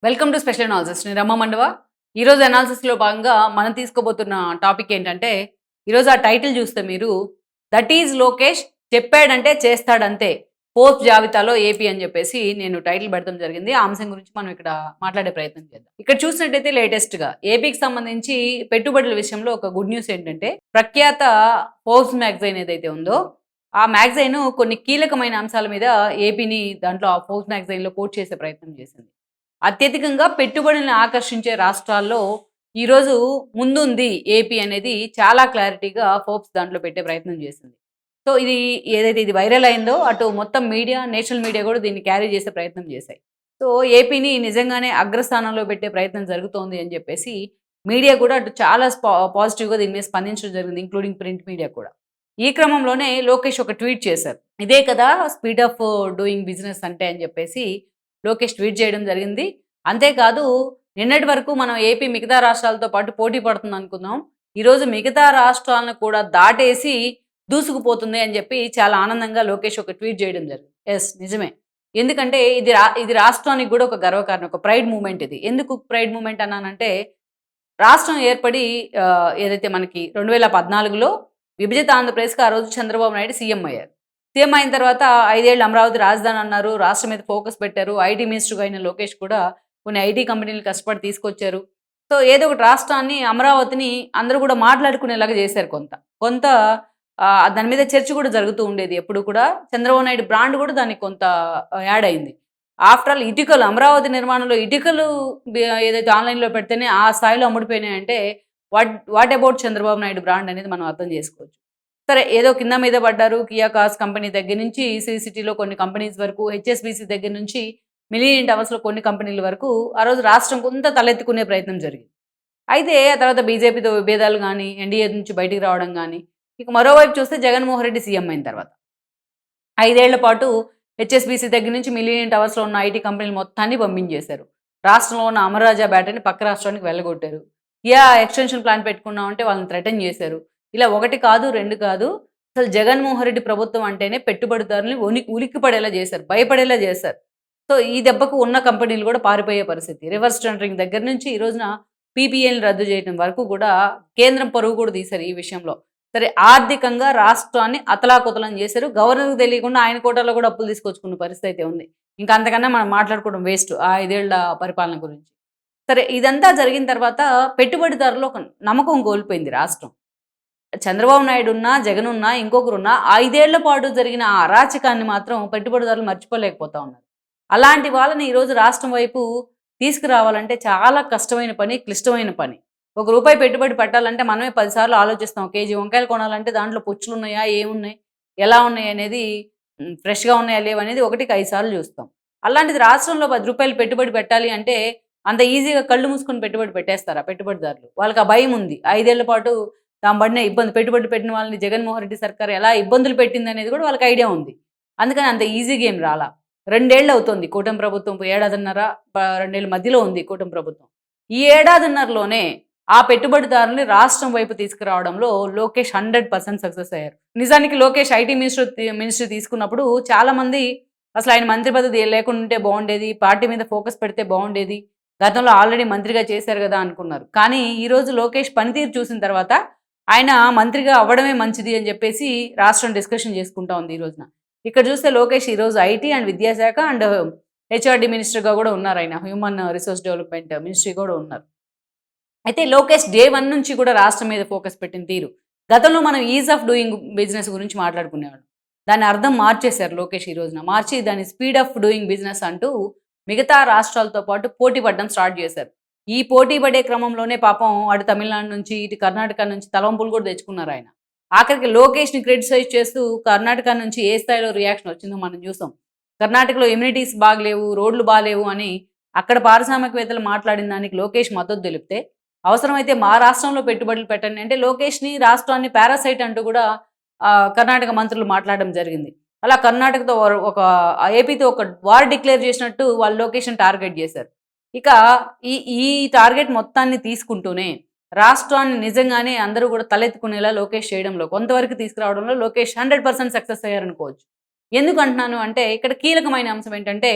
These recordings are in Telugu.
Welcome to special analysis. నేను రమ్మ మండవ. ఈరోజు అనాలిసిస్లో భాగంగా మనం తీసుకోబోతున్న టాపిక్ ఏంటంటే, ఈరోజు ఆ టైటిల్ చూస్తే మీరు దట్ ఈజ్ లోకేష్ చెప్పాడంటే చేస్తాడంతే పోస్ట్ జాబితాలో ఏపీ అని చెప్పేసి నేను టైటిల్ పెడతాం జరిగింది. ఆ అంశం గురించి మనం ఇక్కడ మాట్లాడే ప్రయత్నం చేద్దాం. ఇక్కడ చూసినట్టయితే లేటెస్ట్గా ఏపీకి సంబంధించి పెట్టుబడుల విషయంలో ఒక గుడ్ న్యూస్ ఏంటంటే, ప్రఖ్యాత ఫోర్బ్స్ మ్యాగజైన్ ఏదైతే ఉందో ఆ మ్యాగజైన్ కొన్ని కీలకమైన అంశాల మీద ఏపీని దాంట్లో ఆ ఫోర్బ్స్ మ్యాగజైన్లో కోట్ చేసే ప్రయత్నం చేసింది. అత్యధికంగా పెట్టుబడులను ఆకర్షించే రాష్ట్రాల్లో ఈరోజు ముందుంది ఏపీ అనేది చాలా క్లారిటీగా ఫోర్బ్స్ దాంట్లో పెట్టే ప్రయత్నం చేసింది. సో ఇది ఏదైతే ఇది వైరల్ అయిందో అటు మొత్తం మీడియా, నేషనల్ మీడియా కూడా దీన్ని క్యారీ చేసే ప్రయత్నం చేశాయి. సో ఏపీని నిజంగానే అగ్రస్థానంలో పెట్టే ప్రయత్నం జరుగుతోంది అని చెప్పేసి మీడియా కూడా అటు చాలా పాజిటివ్‌గా దీని మీద స్పందించడం జరిగింది. ఇంక్లూడింగ్ ప్రింట్ మీడియా కూడా. ఈ క్రమంలోనే లోకేష్ ఒక ట్వీట్ చేశారు. ఇదే కదా స్పీడ్ ఆఫ్ డూయింగ్ బిజినెస్ అంటే అని చెప్పేసి లోకేష్ ట్వీట్ చేయడం జరిగింది. అంతేకాదు నిన్నటి వరకు మనం ఏపీ మిగతా రాష్ట్రాలతో పాటు పోటీ పడుతుంది అనుకున్నాం. ఈరోజు మిగతా రాష్ట్రాలను కూడా దాటేసి దూసుకుపోతుంది అని చెప్పి చాలా ఆనందంగా లోకేష్ ఒక ట్వీట్ చేయడం జరిగింది. యెస్, నిజమే. ఎందుకంటే ఇది రాష్ట్రానికి కూడా ఒక గర్వకారణం. ఒక ప్రైడ్ మూవ్‌మెంట్ ఇది. ఎందుకు ప్రైడ్ మూవ్‌మెంట్ అన్నానంటే, రాష్ట్రం ఏర్పడి ఏదైతే మనకి 2014లో విభజిత ఆంధ్రప్రదేశ్‌కి ఆ రోజు చంద్రబాబు నాయుడు సీఎం అయ్యారు. సీఎం అయిన తర్వాత 5 ఏళ్ళు అమరావతి రాజధాని అన్నారు. రాష్ట్రం మీద ఫోకస్ పెట్టారు. ఐటీ మినిస్టర్‌గా అయిన లోకేష్ కూడా కొన్ని ఐటీ కంపెనీలు కష్టపడి తీసుకొచ్చారు. సో ఏదో ఒకటి రాష్ట్రాన్ని, అమరావతిని అందరూ కూడా మాట్లాడుకునేలాగా చేశారు కొంత. కొంత దాని మీద చర్చ కూడా జరుగుతూ ఉండేది ఎప్పుడు కూడా. చంద్రబాబు నాయుడు బ్రాండ్ కూడా దానికి కొంత యాడ్ అయింది. ఆఫ్టర్ ఆల్ ఇటుకలు, అమరావతి నిర్మాణంలో ఇటుకలు ఏదైతే ఆన్‌లైన్‌లో పెడితేనే ఆ స్థాయిలో అమ్ముడుపోయినాయంటే what about Chandrababu Naidu brand అనేది మనం అర్థం చేసుకోవచ్చు. సరే, ఏదో కింద మీద పడ్డారు. కియా కార్స్ కంపెనీ దగ్గర నుంచి సిటీలో కొన్ని కంపెనీస్ వరకు, హెచ్ఎస్బీసీ దగ్గర నుంచి మిలియన్ టవర్స్‌లో కొన్ని కంపెనీల వరకు ఆ రోజు రాష్ట్రం కొంత తలెత్తుకునే ప్రయత్నం జరిగింది. అయితే ఆ తర్వాత బీజేపీతో విభేదాలు గానీ, ఎన్డీఏ నుంచి బయటికి రావడం గానీ, ఇక మరోవైపు చూస్తే జగన్మోహన్ రెడ్డి సీఎం అయిన తర్వాత 5 ఏళ్ల పాటు హెచ్ఎస్బీసీ దగ్గర నుంచి మిలియన్ టవర్స్‌లో ఉన్న ఐటీ కంపెనీలు మొత్తాన్ని పంపించేశారు. రాష్ట్రంలో ఉన్న అమరరాజా బ్యాటరీని పక్క రాష్ట్రానికి వెళ్ళగొట్టారు. ఎక్స్‌టెన్షన్ ప్లాన్ పెట్టుకున్నామంటే వాళ్ళని థ్రెటన్ చేశారు. ఇలా ఒకటి కాదు, 2 కాదు. అసలు జగన్మోహన్ రెడ్డి ప్రభుత్వం అంటేనే పెట్టుబడిదారులని ఉలిక్కిపడేలా చేశారు. భయపడేలా చేశారు. సో ఈ దెబ్బకు ఉన్న కంపెనీలు కూడా పారిపోయే పరిస్థితి. రివర్స్ టెండరింగ్ దగ్గర నుంచి ఈ రోజున పీపీఏలను రద్దు చేయడం వరకు కూడా కేంద్రం పరువు కూడా తీశారు ఈ విషయంలో. సరే, ఆర్థికంగా రాష్ట్రాన్ని అతలాకుతలం చేశారు. గవర్నర్‌కి తెలియకుండా ఆయన కోటాలో కూడా అప్పులు తీసుకొచ్చుకున్న పరిస్థితి అయితే ఉంది. ఇంకా అంతకన్నా మనం మాట్లాడుకోవడం వేస్ట్ ఆ 5 ఏళ్ల పరిపాలన గురించి. సరే, ఇదంతా జరిగిన తర్వాత పెట్టుబడిదారుల్లో ఒక నమ్మకం కోల్పోయింది రాష్ట్రం. చంద్రబాబు నాయుడు ఉన్నా, జగన్ ఉన్నా, ఇంకొకరున్నా 5 ఏళ్ల పాటు జరిగిన ఆ అరాచకాన్ని మాత్రం పెట్టుబడిదారులు మర్చిపోలేకపోతా ఉన్నారు. అలాంటి వాళ్ళని ఈరోజు రాష్ట్రం వైపు తీసుకురావాలంటే చాలా కష్టమైన పని, క్లిష్టమైన పని. ఒక రూపాయి పెట్టుబడి పెట్టాలంటే మనమే 10 సార్లు ఆలోచిస్తాం. కేజీ వంకాయలు కొనాలంటే దాంట్లో పుచ్చులున్నాయా, ఏమున్నాయి, ఎలా ఉన్నాయి అనేది, ఫ్రెష్‌గా ఉన్నాయా లేవనేది ఒకటికి 5 సార్లు చూస్తాం. అలాంటిది రాష్ట్రంలో రూ. 10 పెట్టుబడి పెట్టాలి అంటే అంత ఈజీగా కళ్ళు మూసుకొని పెట్టుబడి పెట్టేస్తారా పెట్టుబడిదారులు? వాళ్ళకి ఆ భయం ఉంది. 5 ఏళ్ల పాటు తాము పడిన ఇబ్బంది, పెట్టుబడి పెట్టిన వాళ్ళని జగన్మోహన్ రెడ్డి సర్కార్ ఎలా ఇబ్బందులు పెట్టిందనేది కూడా వాళ్ళకి ఐడియా ఉంది. అందుకని అంత ఈజీగా ఏం రాలా. 2 ఏళ్ళు అవుతోంది కూటమి ప్రభుత్వం, ఏడాదిన్నర 2 ఏళ్ల మధ్యలో ఉంది కూటమి ప్రభుత్వం. ఈ ఏడాదిన్నరలోనే ఆ పెట్టుబడిదారుల్ని రాష్ట్రం వైపు తీసుకురావడంలో లోకేష్ 100% సక్సెస్ అయ్యారు. నిజానికి లోకేష్ ఐటీ మినిస్ట్రీ తీసుకున్నప్పుడు చాలామంది అసలు ఆయన మంత్రి పదవి లేకుండా ఉంటే బాగుండేది, పార్టీ మీద ఫోకస్ పెడితే బాగుండేది, గతంలో ఆల్రెడీ మంత్రిగా చేశారు కదా అనుకున్నారు. కానీ ఈరోజు లోకేష్ పనితీరు చూసిన తర్వాత ఆయన మంత్రిగా అవ్వడమే మంచిది అని చెప్పేసి రాష్ట్రం డిస్కషన్ చేసుకుంటా ఉంది ఈ రోజున. ఇక్కడ చూస్తే లోకేష్ ఈరోజు ఐటీ అండ్ విద్యాశాఖ అండ్ హెచ్ఆర్డీ మినిస్టర్‌గా కూడా ఉన్నారు ఆయన. హ్యూమన్ రిసోర్స్ డెవలప్‌మెంట్ మినిస్ట్రీ కూడా ఉన్నారు. అయితే లోకేష్ డే 1 నుంచి కూడా రాష్ట్రం మీద ఫోకస్ పెట్టిన తీరు. గతంలో మనం ఈజ్ ఆఫ్ డూయింగ్ బిజినెస్ గురించి మాట్లాడుకునేవాళ్ళం. దాని అర్థం మార్చేశారు లోకేష్ ఈ రోజున. మార్చి దాన్ని స్పీడ్ ఆఫ్ డూయింగ్ బిజినెస్ అంటూ మిగతా రాష్ట్రాలతో పాటు పోటీ పడడం స్టార్ట్ చేశారు. ఈ పోటీ పడే క్రమంలోనే పాపం అటు తమిళనాడు నుంచి, ఇటు కర్ణాటక నుంచి తలవంపులు కూడా తెచ్చుకున్నారాయన. ఆఖరికి లోకేష్‌ని క్రిటిసైజ్ చేస్తూ కర్ణాటక నుంచి ఏ స్థాయిలో రియాక్షన్ వచ్చిందో మనం చూసాం. కర్ణాటకలో ఎమ్యూనిటీస్ బాగలేవు, రోడ్లు బాలేవు అని అక్కడ పారిశ్రామికవేత్తలు మాట్లాడిన దానికి లోకేష్ మద్దతు తెలిపితే, అవసరమైతే మా రాష్ట్రంలో పెట్టుబడులు పెట్టండి అంటే లోకేష్‌ని, రాష్ట్రాన్ని పారాసైట్ అంటూ కూడా కర్ణాటక మంత్రులు మాట్లాడడం జరిగింది. అలా కర్ణాటకతో ఒక ఏపీతో ఒక వార్ డిక్లేర్ చేసినట్టు వాళ్ళు లోకేష్‌ని టార్గెట్ చేశారు. ఇక ఈ ఈ టార్గెట్ మొత్తాన్ని తీసుకుంటూనే రాష్ట్రాన్ని నిజంగానే అందరూ కూడా తలెత్తుకునేలా లోకేష్ చేయడంలో, కొంతవరకు తీసుకురావడంలో లోకేష్ 100% సక్సెస్ అయ్యారనుకోవచ్చు. ఎందుకంటున్నాను అంటే ఇక్కడ కీలకమైన అంశం ఏంటంటే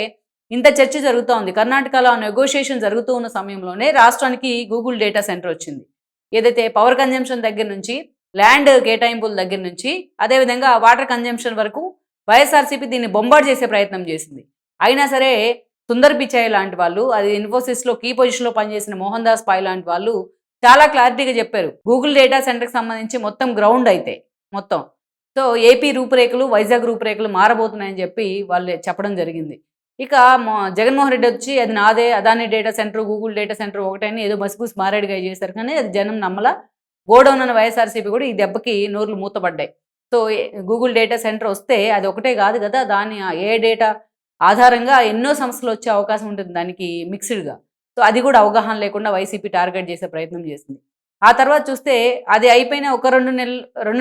ఇంత చర్చ జరుగుతూ ఉంది. కర్ణాటకలో నెగోషియేషన్ జరుగుతూ ఉన్న సమయంలోనే రాష్ట్రానికి గూగుల్ డేటా సెంటర్ వచ్చింది. ఏదైతే పవర్ కన్జంప్షన్ దగ్గర నుంచి, ల్యాండ్ కేటాయింపుల దగ్గర నుంచి, అదేవిధంగా వాటర్ కన్జంప్షన్ వరకు వైఎస్ఆర్సీపీ దీన్ని బొంబార్డ్ చేసే ప్రయత్నం చేసింది. అయినా సరే సుందర్ పిచాయ్ లాంటి వాళ్ళు, అది ఇన్ఫోసిస్లో కీ పొజిషన్లో పనిచేసిన మోహన్ దాస్ పాయ్ లాంటి వాళ్ళు చాలా క్లారిటీగా చెప్పారు. గూగుల్ డేటా సెంటర్కి సంబంధించి మొత్తం గ్రౌండ్ అయితే మొత్తం. సో ఏపీ రూపురేఖలు, వైజాగ్ రూపురేఖలు మారబోతున్నాయని చెప్పి వాళ్ళు చెప్పడం జరిగింది. ఇక జగన్మోహన్ రెడ్డి వచ్చి అది నాదే, Adani data centre, Google data centre ఒకటని ఏదో బసిబూసి మారేడుగా చేశారు. కానీ అది జనం నమ్మల. గోడౌన్ అన్న వైఎస్ఆర్సీపీ కూడా ఈ దెబ్బకి నోర్లు మూతపడ్డాయి. సో గూగుల్ డేటా సెంటర్ వస్తే అది ఒకటే కాదు కదా, దాని ఏ డేటా ఆధారంగా ఎన్నో సమస్యలు వచ్చే అవకాశం ఉంటుంది దానికి మిక్స్డ్గా. సో అది కూడా అవగాహన లేకుండా వైసీపీ టార్గెట్ చేసే ప్రయత్నం చేసింది. ఆ తర్వాత చూస్తే అది అయిపోయిన ఒక 2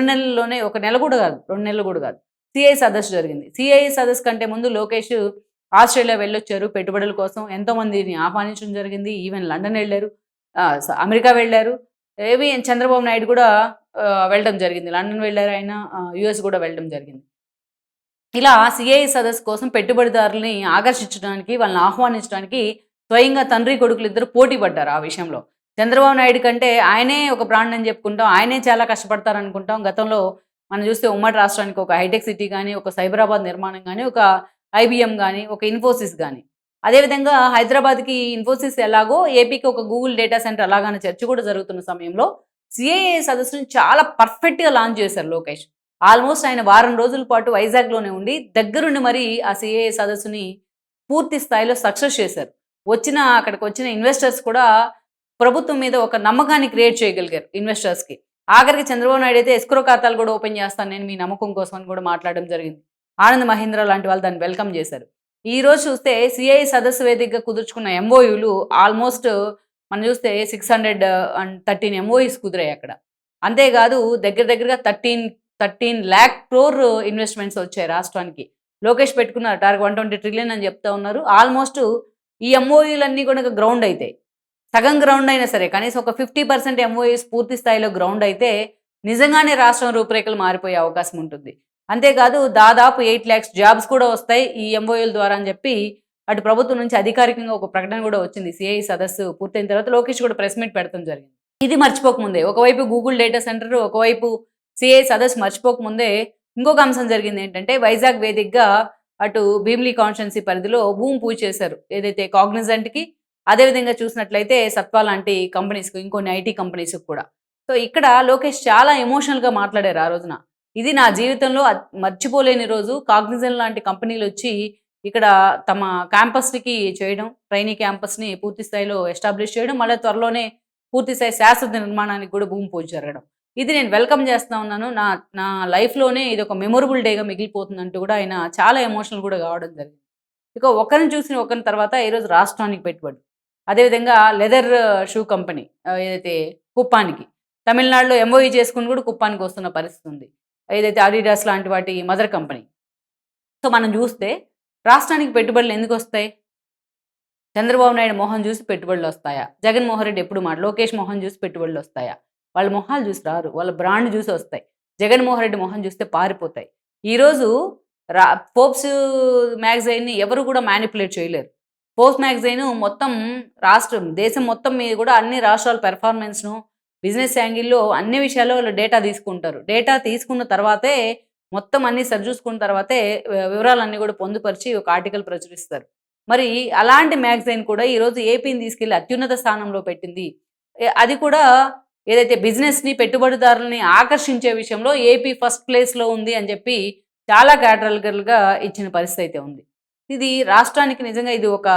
నెలల్లోనే, ఒక నెల కూడా కాదు, 2 నెలలు కూడా కాదు, సిఐ సదస్సు జరిగింది. సిఐ సదస్సు కంటే ముందు లోకేష్ ఆస్ట్రేలియా వెళ్ళొచ్చారు పెట్టుబడుల కోసం. ఎంతోమందిని ఆహ్వానించడం జరిగింది. ఈవెన్ లండన్ వెళ్ళారు, అమెరికా వెళ్ళారు. ఏవి చంద్రబాబు నాయుడు కూడా వెళ్ళడం జరిగింది. లండన్ వెళ్ళారు ఆయన, యుఎస్ కూడా వెళ్ళడం జరిగింది. ఇలా సిఐ సదస్సు కోసం పెట్టుబడిదారుల్ని ఆకర్షించడానికి, వాళ్ళని ఆహ్వానించడానికి స్వయంగా తండ్రి కొడుకులు ఇద్దరు పోటీ పడ్డారు ఆ విషయంలో. చంద్రబాబు నాయుడు కంటే ఆయనే ఒక బ్రాండ్ అని చెప్పుకుంటాం, ఆయనే చాలా కష్టపడతారనుకుంటాం. గతంలో మనం చూస్తే ఉమ్మడి రాష్ట్రానికి ఒక హైటెక్ సిటీ కానీ, ఒక సైబరాబాద్ నిర్మాణం కానీ, ఒక ఐబిఎం కానీ, ఒక ఇన్ఫోసిస్ కానీ, అదేవిధంగా హైదరాబాద్కి ఇన్ఫోసిస్ ఎలాగో ఏపీకి ఒక గూగుల్ డేటా సెంటర్ అలాగనే చర్చ కూడా జరుగుతున్న సమయంలో సిఐఏ సదస్సును చాలా పర్ఫెక్ట్గా లాంచ్ చేశారు లోకేష్. ఆల్మోస్ట్ ఆయన వారం రోజుల పాటు వైజాగ్లోనే ఉండి దగ్గరుండి మరి ఆ సిఐఏ సదస్సుని పూర్తి స్థాయిలో సక్సెస్ చేశారు. అక్కడికి వచ్చిన ఇన్వెస్టర్స్ కూడా ప్రభుత్వం మీద ఒక నమ్మకాన్ని క్రియేట్ చేయగలిగారు ఇన్వెస్టర్స్కి. ఆఖరికి చంద్రబాబు నాయుడు అయితే ఎస్క్రో ఖాతాలు కూడా ఓపెన్ చేస్తాను నేను మీ నమ్మకం కోసం అని కూడా మాట్లాడడం జరిగింది. ఆనంద్ మహీంద్రా లాంటి వాళ్ళు దాన్ని వెల్కమ్ చేశారు. ఈ రోజు చూస్తే సిఐ సదస్సు వేదికగా కుదుర్చుకున్న ఎంఓయూలు ఆల్మోస్ట్ మనం చూస్తే 613 ఎంఓయూస్ కుదిరాయి అక్కడ. అంతేకాదు దగ్గరగా 13 lakh crore ఇన్వెస్ట్మెంట్స్ వచ్చాయి రాష్ట్రానికి. లోకేష్ పెట్టుకున్నారు టార్గెట్ 120 trillion అని చెప్తా ఉన్నారు. ఆల్మోస్ట్ ఈ ఎంఓయూలన్నీ కూడా గ్రౌండ్ అవుతాయి. సగం గ్రౌండ్ అయినా సరే కనీసం ఒక 50% ఎంఓయూస్ పూర్తి స్థాయిలో గ్రౌండ్ అయితే నిజంగానే రాష్ట్రం రూపురేఖలు మారిపోయే అవకాశం ఉంటుంది. అంతేకాదు దాదాపు 8 lakhs జాబ్స్ కూడా వస్తాయి ఈ ఎంఓయూల ద్వారా అని చెప్పి అటు ప్రభుత్వం నుంచి అధికారికంగా ఒక ప్రకటన కూడా వచ్చింది. సిఐ సదస్సు పూర్తయిన తర్వాత లోకేష్ కూడా ప్రెస్ మీట్ పెడతాం జరిగింది. ఇది మర్చిపోకముందే ఒకవైపు గూగుల్ డేటా సెంటర్, ఒకవైపు సిఐ సదస్సు మర్చిపోకముందే ఇంకొక అంశం జరిగింది ఏంటంటే వైజాగ్ వేదికగా అటు భీమిలీ కాన్స్టిట్యున్సీ పరిధిలో భూమి పూజ చేశారు. ఏదైతే కాగ్నిజెంట్కి, అదేవిధంగా చూసినట్లయితే సత్వా లాంటి కంపెనీస్కి, ఇంకొన్ని ఐటీ కంపెనీస్కి కూడా. సో ఇక్కడ లోకేష్ చాలా ఎమోషనల్గా మాట్లాడారు ఆ రోజున. ఇది నా జీవితంలో మర్చిపోలేని రోజు. కాగ్నిజెంట్ లాంటి కంపెనీలు వచ్చి ఇక్కడ తమ క్యాంపస్కి చేయడం, ట్రైనీ క్యాంపస్ని పూర్తి స్థాయిలో ఎస్టాబ్లిష్ చేయడం, మళ్ళీ త్వరలోనే పూర్తి స్థాయి శాశ్వత నిర్మాణానికి కూడా భూమి పూజ జరగడం. ఇది నేను వెల్కమ్ చేస్తూ ఉన్నాను. నా లైఫ్లోనే ఇది ఒక మెమొరబుల్ డేగా మిగిలిపోతుందంటూ కూడా ఆయన చాలా ఎమోషనల్ కూడా కావడం జరిగింది. ఇక ఒకరిని చూసిన ఒకరిని తర్వాత ఈరోజు రాష్ట్రానికి పెట్టుబడి, అదేవిధంగా లెదర్ షూ కంపెనీ ఏదైతే కుప్పానికి, తమిళనాడులో ఎంఓఈ చేసుకుని కూడా కుప్పానికి వస్తున్న పరిస్థితి ఉంది. ఏదైతే అడిడాస్ లాంటి వాటి మదర్ కంపెనీ. సో మనం చూస్తే రాష్ట్రానికి పెట్టుబడులు ఎందుకు వస్తాయి? చంద్రబాబు నాయుడు మొహం చూసి పెట్టుబడులు వస్తాయా? జగన్మోహన్ రెడ్డి ఎప్పుడు లోకేష్ మొహం చూసి పెట్టుబడులు వస్తాయా? వాళ్ళ మొహాలు చూసి రారు, వాళ్ళ బ్రాండ్ చూసి వస్తాయి. జగన్మోహన్ రెడ్డి మొహం చూస్తే పారిపోతాయి. ఈరోజు ఫోర్బ్స్ మ్యాగజైన్ని ఎవరు కూడా మ్యానిపులేట్ చేయలేరు. ఫోర్బ్స్ మ్యాగజైన్ మొత్తం దేశం మొత్తం మీద కూడా అన్ని రాష్ట్రాల పెర్ఫార్మెన్స్ను, బిజినెస్ యాంగిల్లో అన్ని విషయాల్లో వాళ్ళు డేటా తీసుకుంటారు. డేటా తీసుకున్న తర్వాతే మొత్తం అన్ని సరిచూసుకున్న తర్వాతే వివరాలన్నీ కూడా పొందుపరిచి ఒక ఆర్టికల్ ప్రచురిస్తారు. మరి అలాంటి మ్యాగజైన్ కూడా ఈరోజు ఏపీని తీసుకెళ్లి అత్యున్నత స్థానంలో పెట్టింది. అది కూడా ఏదైతే బిజినెస్ని, పెట్టుబడిదారులని ఆకర్షించే విషయంలో ఏపీ ఫస్ట్ ప్లేస్లో ఉంది అని చెప్పి చాలా కేటగిరీలుగా ఇచ్చిన పరిస్థితి అయితే ఉంది. ఇది రాష్ట్రానికి నిజంగా ఇది ఒక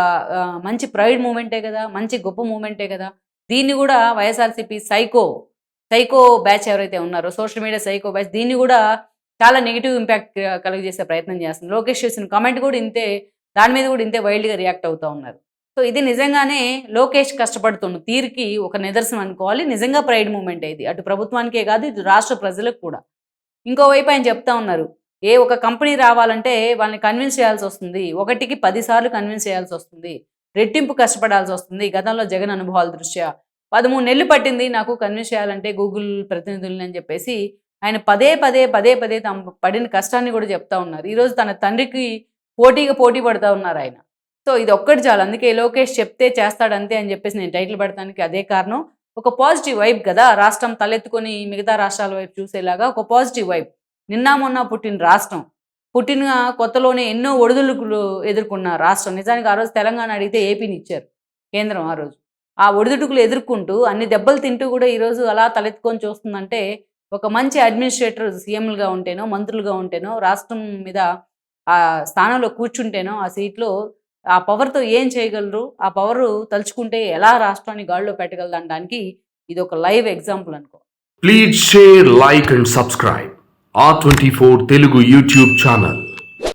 మంచి ప్రైడ్ మూమెంటే కదా, మంచి గొప్ప మూమెంటే కదా. దీన్ని కూడా వైఎస్ఆర్సీపీ సైకో బ్యాచ్ ఎవరైతే ఉన్నారో, సోషల్ మీడియా సైకో బ్యాచ్, దీన్ని కూడా చాలా నెగిటివ్ ఇంపాక్ట్ కలిగజేసే ప్రయత్నం చేస్తుంది. లోకేష్ చేసిన కామెంట్ కూడా ఇంతే, దాని మీద కూడా ఇంతే వైల్డ్గా రియాక్ట్ అవుతూ ఉన్నారు. సో ఇది నిజంగానే లోకేష్ కష్టపడుతున్న తీరుకి ఒక నిదర్శనం అనుకోవాలి. నిజంగా ప్రైడ్ మూమెంట్ ఇది, అటు ప్రభుత్వానికే కాదు ఇటు రాష్ట్ర ప్రజలకు కూడా. ఇంకోవైపు ఆయన చెప్తా ఉన్నారు, ఒక కంపెనీ రావాలంటే వాళ్ళని కన్విన్స్ చేయాల్సి వస్తుంది, 1కి 10 సార్లు కన్విన్స్ చేయాల్సి వస్తుంది, రెట్టింపు కష్టపడాల్సి వస్తుంది. గతంలో జగన్ అనుభవాల దృష్ట్యా 13 నెలలు పట్టింది నాకు కన్విన్స్ చేయాలంటే గూగుల్ ప్రతినిధులని అని చెప్పేసి ఆయన పదే తమ పడిన కష్టాన్ని కూడా చెప్తా ఉన్నారు. ఈరోజు తన తండ్రికి పోటీ పడుతూ ఉన్నారు ఆయన. సో ఇది ఒక్కటి చాలు. అందుకే లోకేష్ చెప్తే చేస్తాడంతే అని చెప్పేసి నేను టైటిల్ పెడతానికి అదే కారణం. ఒక పాజిటివ్ వైబ్ కదా, రాష్ట్రం తలెత్తుకొని మిగతా రాష్ట్రాల వైపు చూసేలాగా ఒక పాజిటివ్ వైబ్. నిన్న మొన్న పుట్టిన రాష్ట్రం, పుట్టిన కొత్తలోనే ఎన్నో ఒడిదుడుకులు ఎదుర్కొన్న రాష్ట్రం. నిజానికి ఆ రోజు తెలంగాణ అడిగితే ఏపీని ఇచ్చారు కేంద్రం. ఆ రోజు ఆ ఒడిదుడుకులు ఎదుర్కొంటూ అన్ని దెబ్బలు తింటూ కూడా ఈరోజు అలా తలెత్తుకొని చూస్తుందంటే ఒక మంచి అడ్మినిస్ట్రేటర్ సీఎంలుగా ఉంటేనో, మంత్రులుగా ఉంటేనో, రాష్ట్రం మీద ఆ స్థానంలో కూర్చుంటేనో, ఆ సీట్లో ఆ పవర్‌తో ఏం చేయగలరు? ఆ పవరు తలుచుకుంటే ఎలా రాష్ట్రాన్ని గాడిలో పెట్టగలదనడానికి ఇదొక లైవ్ ఎగ్జాంపుల్ అనుకో. Please share, like and subscribe R24 Telugu YouTube channel.